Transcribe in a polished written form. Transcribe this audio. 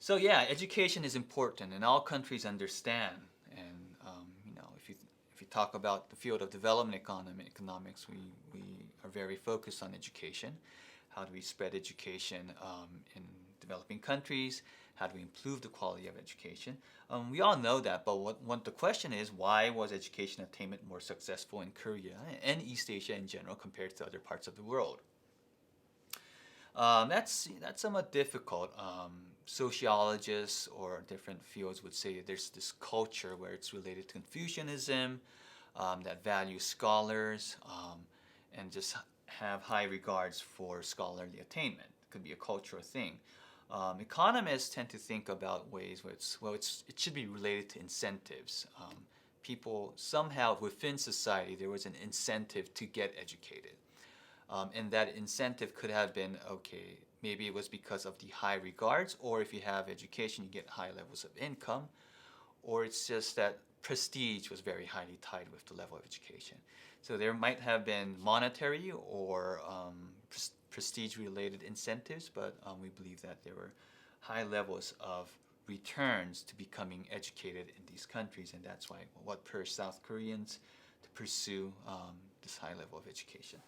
So yeah, education is important, and all countries understand. And if you talk about the field of development economics, we are very focused on education. How do we spread education in developing countries? How do we improve the quality of education? We all know that, but what the question is, why was education attainment more successful in Korea and East Asia in general compared to other parts of the world? That's somewhat difficult. Sociologists or different fields would say there's this culture where it's related to Confucianism, that values scholars, and just have high regards for scholarly attainment. It could be a cultural thing. Economists tend to think about ways where it should be related to incentives. People somehow within society there was an incentive to get educated. And that incentive could have been, okay, maybe it was because of the high regards, or if you have education, you get high levels of income, or it's just that prestige was very highly tied with the level of education. So there might have been monetary or prestige related incentives, but we believe that there were high levels of returns to becoming educated in these countries, and that's why what pushed South Koreans to pursue this high level of education.